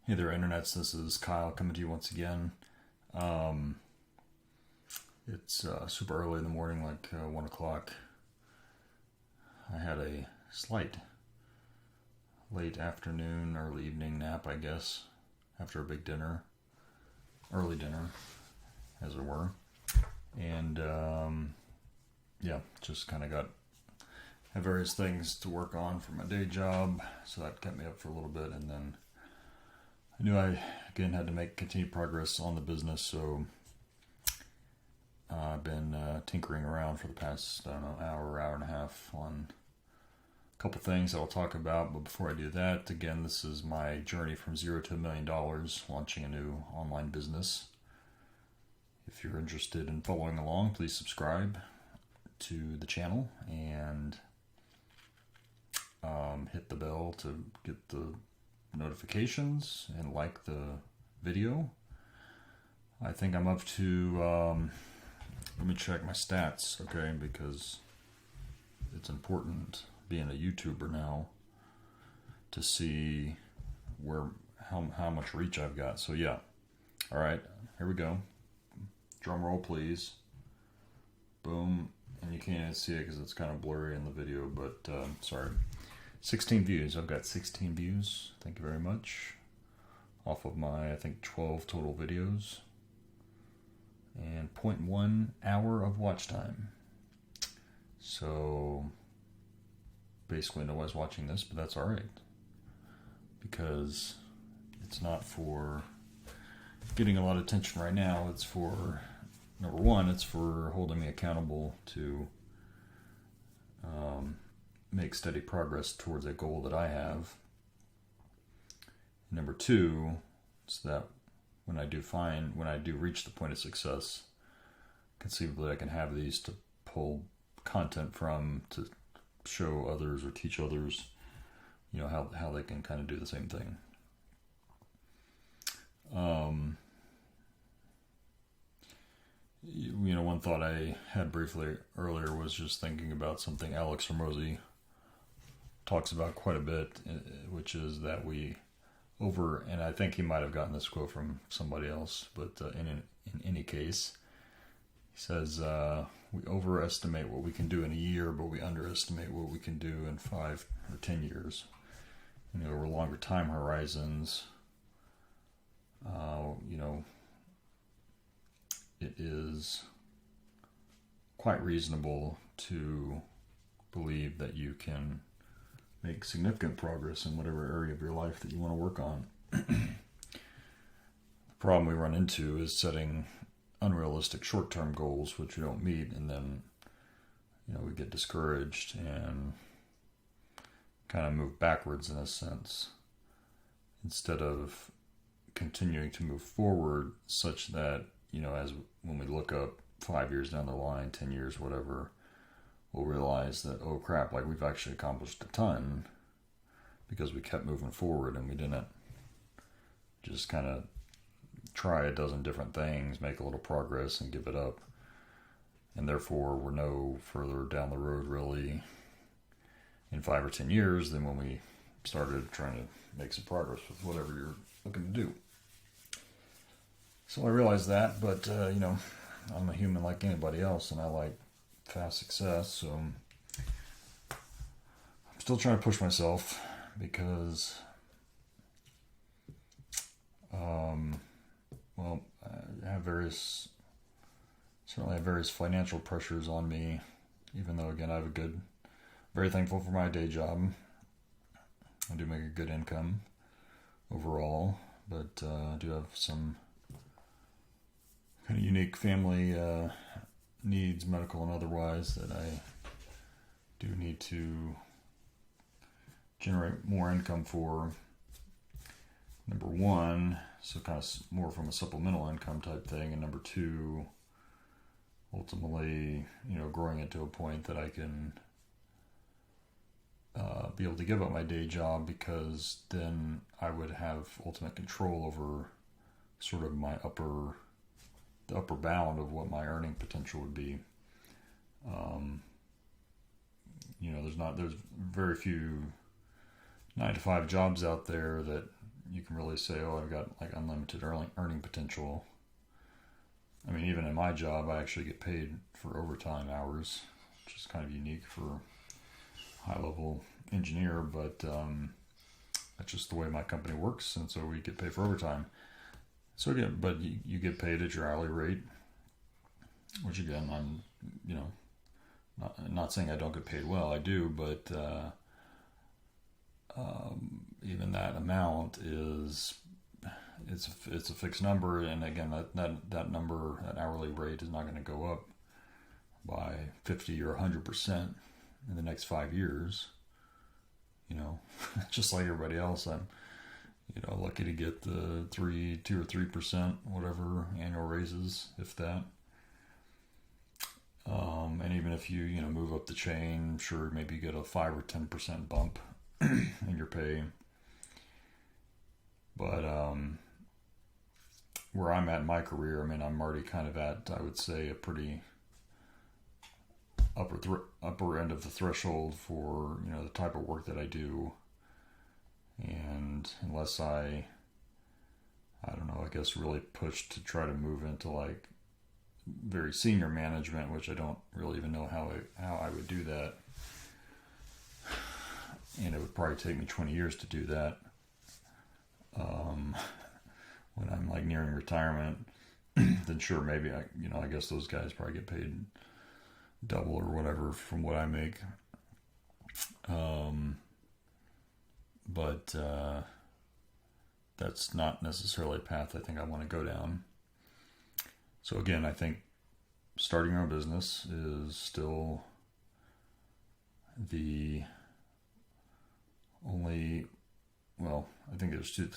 Hey there, internets. This is Kyle coming to you once again. It's super early in the morning, like 1 o'clock. I had a slight late afternoon, early evening nap, I guess, after a big dinner, early dinner, as it were. And just kind of had various things to work on for my day job, so that kept me up for a little bit, and then I knew I, again, had to make continued progress on the business, so I've been tinkering around for the past, hour and a half on a couple things that I'll talk about. But before I do that, again, this is my journey from $0 to $1 million, launching a new online business. If you're interested in following along, please subscribe to the channel and hit the bell to get the notifications and like the video. I think I'm up to, let me check my stats, okay, because it's important being a YouTuber now to see how much reach I've got. So yeah, all right, here we go. Drum roll, please. Boom. And you can't even see it because it's kind of blurry in the video, but sorry. 16 views. I've got 16 views. Thank you very much. Off of my, I think, 12 total videos. And 0.1 hour of watch time. So basically nobody's watching this, but that's alright. Because it's not for getting a lot of attention right now. It's for, number one, it's for holding me accountable to make steady progress towards a goal that I have. Number two, it's that when I do reach the point of success, conceivably I can have these to pull content from to show others or teach others, how they can kind of do the same thing. One thought I had briefly earlier was just thinking about something Alex Hormozi talks about quite a bit, which is that and I think he might have gotten this quote from somebody else, but in any case, he says, we overestimate what we can do in a year, but we underestimate what we can do in 5 or 10 years. Over longer time horizons, it is quite reasonable to believe that you can make significant progress in whatever area of your life that you want to work on. The problem we run into is setting unrealistic short-term goals which we don't meet, and then we get discouraged and kind of move backwards in a sense, instead of continuing to move forward such that as when we look up 5 years down the line, 10 years, whatever, we'll realize that, oh crap, like we've actually accomplished a ton because we kept moving forward and we didn't just kind of try a dozen different things, make a little progress and give it up. And therefore we're no further down the road really in 5 or 10 years than when we started trying to make some progress with whatever you're looking to do. So I realized that, but I'm a human like anybody else, and I like fast success, so I'm still trying to push myself because I have various financial pressures on me, even though again I have very thankful for my day job. I do make a good income overall, but I do have some kind of unique family needs, medical and otherwise, that I do need to generate more income for. Number one, so kind of more from a supplemental income type thing, and number two, ultimately, growing it to a point that I can be able to give up my day job, because then I would have ultimate control over sort of the upper bound of what my earning potential would be. There's very few 9-to-5 jobs out there that you can really say, oh, I've got like unlimited earning potential. I mean, even in my job, I actually get paid for overtime hours, which is kind of unique for a high-level engineer, but that's just the way my company works, and so we get paid for overtime. So again, but you get paid at your hourly rate, which again, I'm, not saying I don't get paid well, I do, but even that amount it's a fixed number, and again, that number, that hourly rate, is not going to go up by 50 or 100% in the next 5 years. Just like everybody else, I'm lucky to get the 2 or 3%, whatever, annual raises, if that. And even if you move up the chain, sure, maybe you get a 5 or 10% bump in your pay. But where I'm at in my career, I mean, I'm already kind of at, I would say, a pretty upper end of the threshold for the type of work that I do. And unless I don't know, I guess really push to try to move into like very senior management, which I don't really even know how I would do that. And it would probably take me 20 years to do that. When I'm like nearing retirement, then sure, maybe I guess those guys probably get paid double or whatever from what I make. But that's not necessarily a path I think I want to go down. So again, I think starting our own business is still the only, well, I think there's two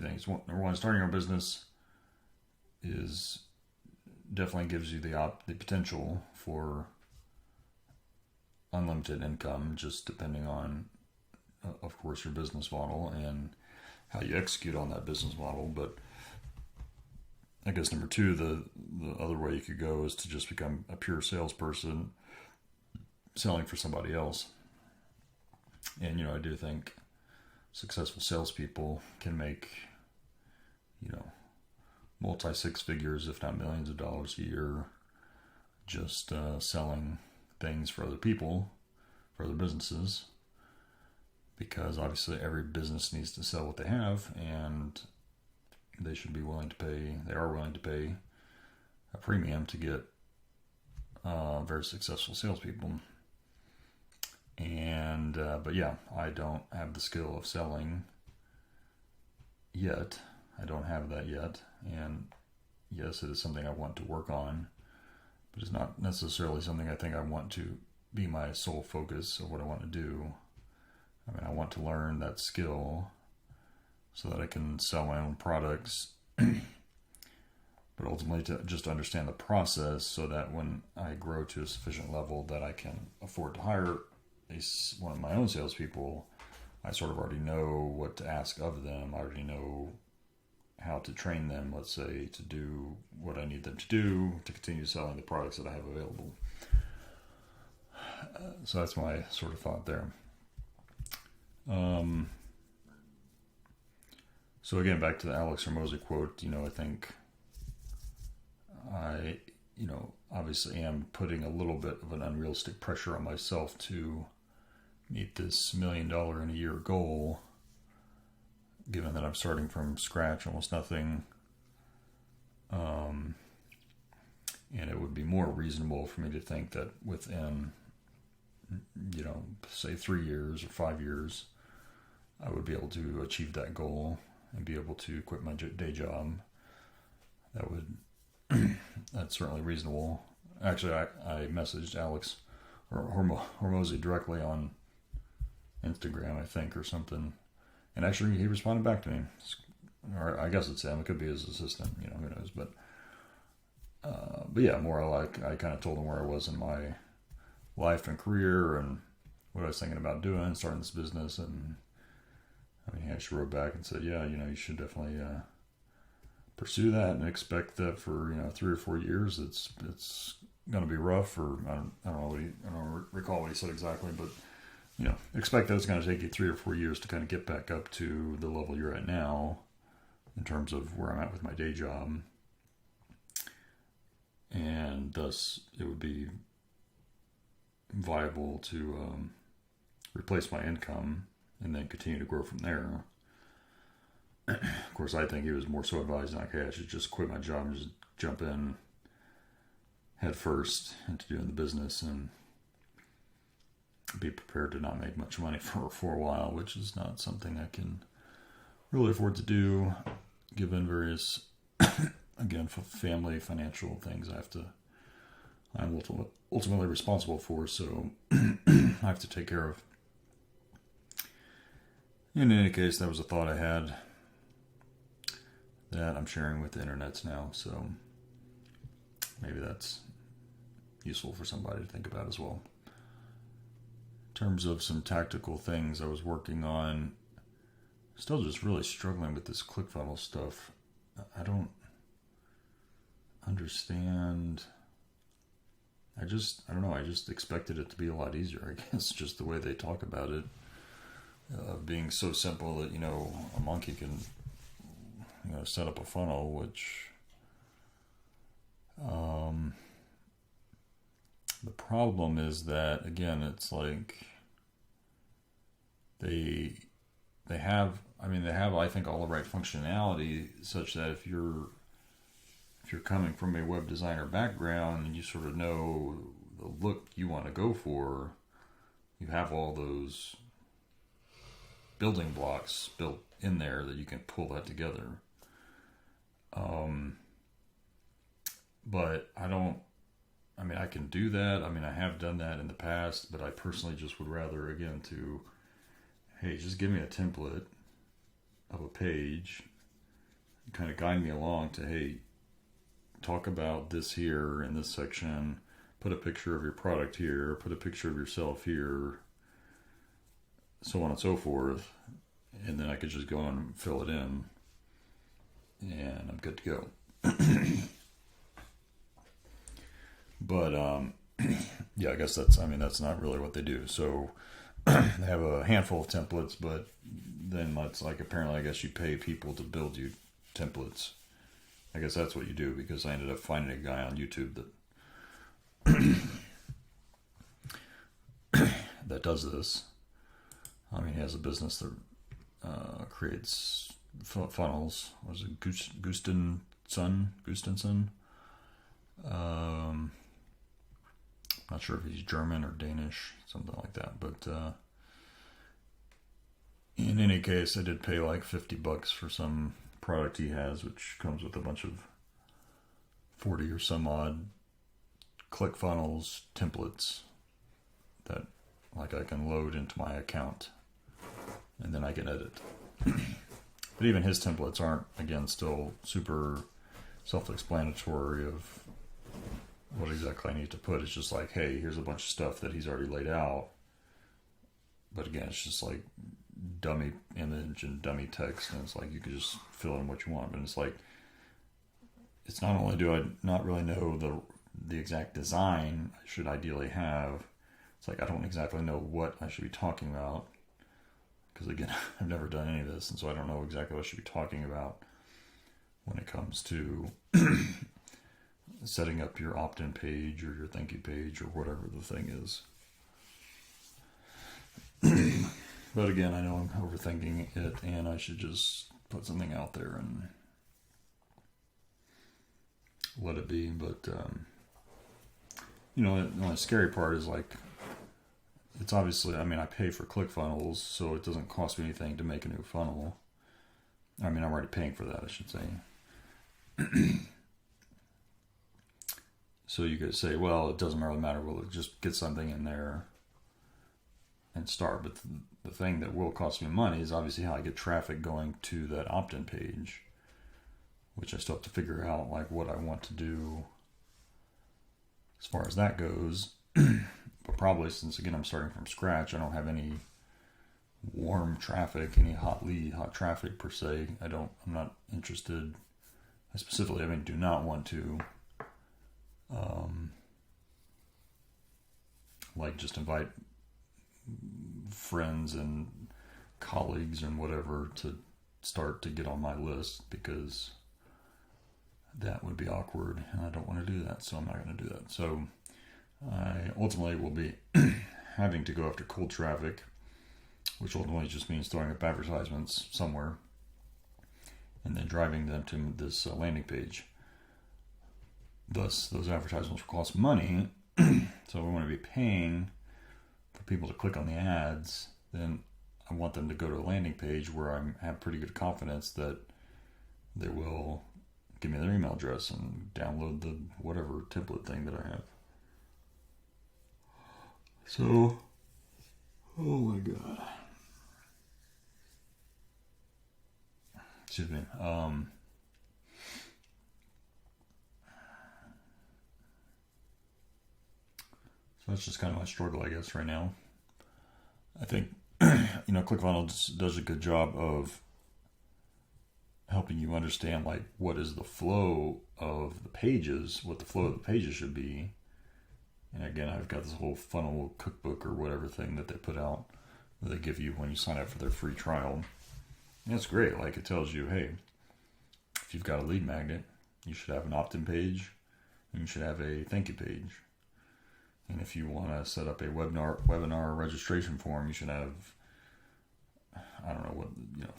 things. Number one, starting our business is definitely gives you the potential for unlimited income, just depending on, of course, your business model and how you execute on that business model. But I guess number two, the other way you could go is to just become a pure salesperson selling for somebody else. And, I do think successful salespeople can make, multi six figures, if not millions of dollars a year, just selling things for other people, for other businesses, because obviously every business needs to sell what they have, and they should be willing to pay, they are willing to pay a premium to get very successful salespeople. And, but yeah, I don't have the skill of selling yet. I don't have that yet. And yes, it is something I want to work on, but it's not necessarily something I think I want to be my sole focus of what I want to do. I mean, I want to learn that skill so that I can sell my own products, but ultimately to just understand the process so that when I grow to a sufficient level that I can afford to hire one of my own salespeople, I sort of already know what to ask of them. I already know how to train them, let's say, to do what I need them to do to continue selling the products that I have available. So that's my sort of thought there. So again, back to the Alex Hormozi quote, I think I, obviously am putting a little bit of an unrealistic pressure on myself to meet this $1 million in a year goal, given that I'm starting from scratch, almost nothing. And it would be more reasonable for me to think that within, say 3 years or 5 years, I would be able to achieve that goal and be able to quit my day job. That's certainly reasonable. Actually, I messaged Alex Hormozi directly on Instagram, I think, or something. And actually, he responded back to me. Or I guess it's him. It could be his assistant. Who knows. But yeah, more like I kind of told him where I was in my life and career and what I was thinking about doing, starting this business. And he actually wrote back and said, yeah, you should definitely pursue that and expect that for 3 or 4 years it's going to be rough. Or I don't know I don't recall what he said exactly, but expect that it's going to take you 3 or 4 years to kind of get back up to the level you're at now in terms of where I'm at with my day job. And thus, it would be viable to replace my income and then continue to grow from there. Of course, I think he was more so advising, like, hey, I should just quit my job and just jump in head first into doing the business and be prepared to not make much money for a while, which is not something I can really afford to do, given various, again, family financial things I'm ultimately responsible for, so I have to take care of. In any case, that was a thought I had that I'm sharing with the internets now, so maybe that's useful for somebody to think about as well. In terms of some tactical things I was working on, still just really struggling with this ClickFunnels stuff. I don't understand. I don't know, I just expected it to be a lot easier, I guess, just the way they talk about it, being so simple that, a monkey can, set up a funnel, which, the problem is that, again, it's like they have, I think, all the right functionality such that if you're coming from a web designer background and you sort of know the look you want to go for, you have all those building blocks built in there that you can pull that together. But I can do that. I have done that in the past, but I personally just would rather, again, hey, just give me a template of a page, kind of guide me along to, hey, talk about this here in this section, put a picture of your product here, put a picture of yourself here, so on and so forth, and then I could just go and fill it in, and I'm good to go. But, yeah, I guess that's not really what they do. So they have a handful of templates, but then that's like, apparently, I guess you pay people to build you templates. I guess that's what you do, because I ended up finding a guy on YouTube that does this. He has a business that creates funnels. Was it Gustafsson? Not sure if he's German or Danish, something like that. But in any case, I did pay like $50 for some product he has, which comes with a bunch of 40 or some odd ClickFunnels templates that I can load into my account, and then I can edit. But even his templates aren't, again, still super self-explanatory of what exactly I need to put. It's just like, hey, here's a bunch of stuff that he's already laid out. But again, it's just like dummy image and dummy text, and it's like you can just fill in what you want. But it's like, it's not only do I not really know the exact design I should ideally have, it's like I don't exactly know what I should be talking about, because again, I've never done any of this, and so I don't know exactly what I should be talking about when it comes to setting up your opt-in page or your thank you page or whatever the thing is. But again, I know I'm overthinking it, and I should just put something out there and let it be. But the scary part is, like, it's obviously, I pay for ClickFunnels, so it doesn't cost me anything to make a new funnel. I'm already paying for that, I should say. So you could say, well, it doesn't really matter. We'll just get something in there and start. But the thing that will cost me money is obviously how I get traffic going to that opt-in page, which I still have to figure out, like, what I want to do as far as that goes. But probably, since, again, I'm starting from scratch, I don't have any warm traffic, any hot traffic per se. I'm not interested. I specifically, do not want to just invite friends and colleagues and whatever to start to get on my list, because that would be awkward and I don't want to do that, so I'm not going to do that. So I ultimately will be having to go after cold traffic, which ultimately just means throwing up advertisements somewhere and then driving them to this landing page. Thus, those advertisements will cost money. So if I want to be paying for people to click on the ads, then I want them to go to a landing page where I have pretty good confidence that they will give me their email address and download the whatever template thing that I have. So, oh my God. Excuse me. So that's just kind of my struggle, I guess, right now. I think, ClickFunnels does a good job of helping you understand, like, what is the flow of the pages, what the flow of the pages should be. And again, I've got this whole funnel cookbook or whatever thing that they put out that they give you when you sign up for their free trial. And it's great. Like, it tells you, hey, if you've got a lead magnet, you should have an opt-in page and you should have a thank you page. And if you want to set up a webinar registration form, you should have, I don't know what,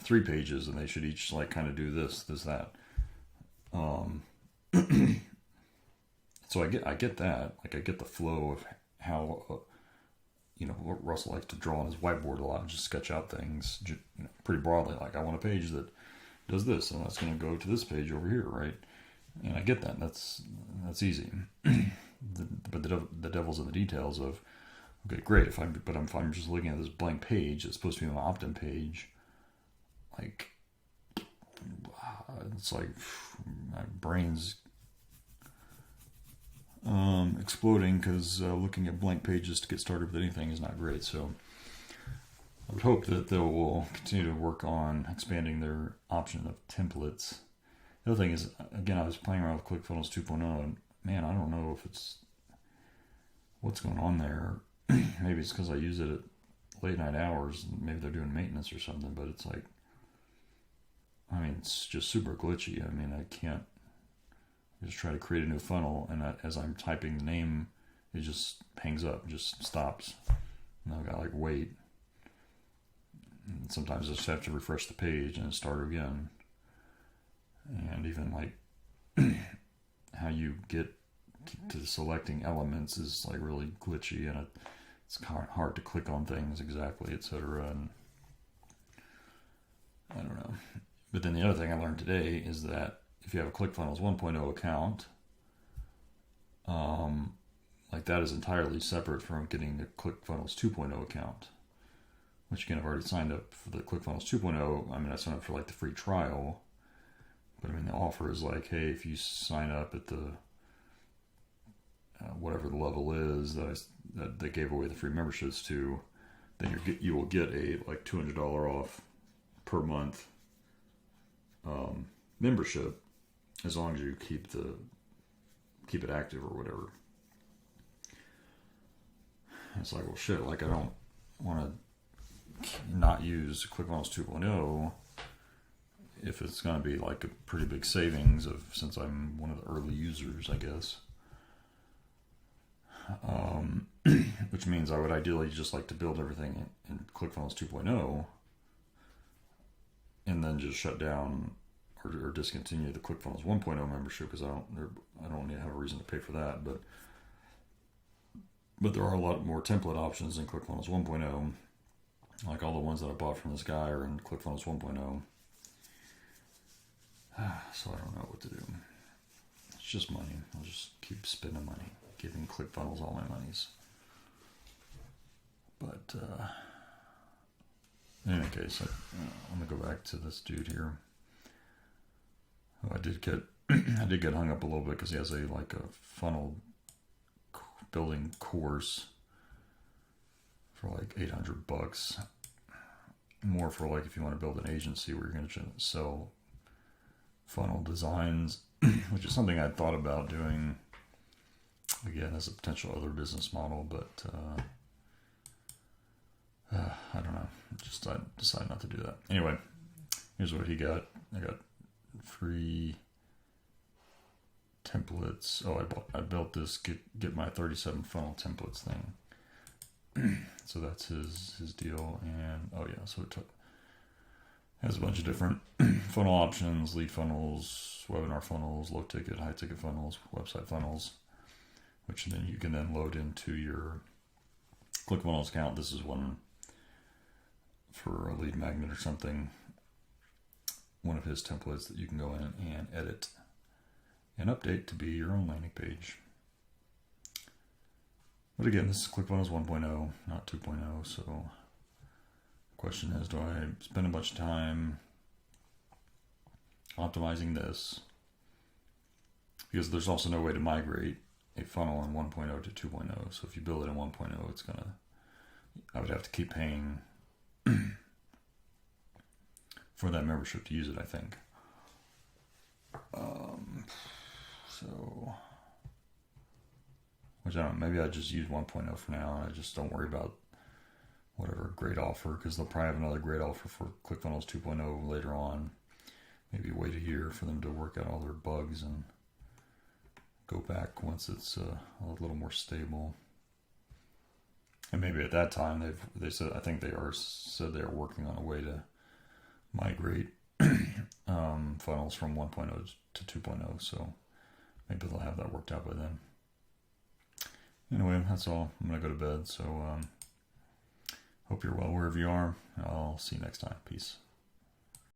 3 pages, and they should each like kind of do this, that. So I get that. Like, I get the flow of how, Russell likes to draw on his whiteboard a lot and just sketch out things pretty broadly. Like, I want a page that does this, and that's going to go to this page over here, right? And I get that. That's easy. But the devil's in the details of, okay, great. If I'm just looking at this blank page, it's supposed to be an opt-in page. Like, it's like my brain's exploding, because looking at blank pages to get started with anything is not great. So I would hope that they will continue to work on expanding their option of templates. The other thing is, again, I was playing around with ClickFunnels 2.0, and man, I don't know if it's what's going on there. Maybe it's because I use it at late night hours. Maybe they're doing maintenance or something, but it's like, it's just super glitchy. I can't just try to create a new funnel, and as I'm typing the name, it just hangs up, just stops. And I've got wait. And sometimes I just have to refresh the page and start again. And even how you get to selecting elements is really glitchy, and it's hard to click on things exactly, etc. And I don't know. But then the other thing I learned today is that if you have a ClickFunnels 1.0 account, that is entirely separate from getting the ClickFunnels 2.0 account, which again, I've already signed up for the ClickFunnels 2.0. I signed up for the free trial, but the offer is hey, if you sign up at the whatever the level is that they gave away the free memberships to, then you will get a $200 off per month membership, as long as you keep it active or whatever. It's well, shit, I don't want to not use ClickFunnels 2.0 if it's going to be a pretty big savings since I'm one of the early users, I guess. Which means I would ideally just like to build everything in ClickFunnels 2.0 and then just shut down or discontinue the ClickFunnels 1.0 membership, because I don't need to have a reason to pay for that. But there are a lot more template options in ClickFunnels 1.0. All the ones that I bought from this guy are in ClickFunnels 1.0. So I don't know what to do. It's just money. I'll just keep spending money, giving ClickFunnels all my monies. But in any case, I'm gonna go back to this dude here. I did get hung up a little bit because he has a funnel building course for $800. More for if you want to build an agency where you're going to sell funnel designs, which is something I'd thought about doing again as a potential other business model, but I don't know. Just I decided not to do that. Anyway, here's what he got. I got free templates. Oh, I built this get my 37 funnel templates thing. So that's his deal. And oh yeah, so it has a bunch of different funnel options: lead funnels, webinar funnels, low ticket, high ticket funnels, website funnels, which then you can then load into your ClickFunnels account. This is one for a lead magnet or something, one of his templates that you can go in and edit and update to be your own landing page. But again, this is ClickFunnels 1.0, not 2.0. So the question is, do I spend a bunch of time optimizing this? Because there's also no way to migrate a funnel in 1.0 to 2.0. So if you build it in 1.0, I would have to keep paying for that membership to use it, I think. Which I don't know, maybe I just use 1.0 for now, and I just don't worry about whatever great offer, because they'll probably have another great offer for ClickFunnels 2.0 later on. Maybe wait a year for them to work out all their bugs and go back once it's a little more stable. And maybe at that time they said, I think they said they are working on a way to migrate funnels from 1.0 to 2.0. So maybe they'll have that worked out by then. Anyway, that's all. I'm gonna go to bed. So hope you're well wherever you are. I'll see you next time. Peace.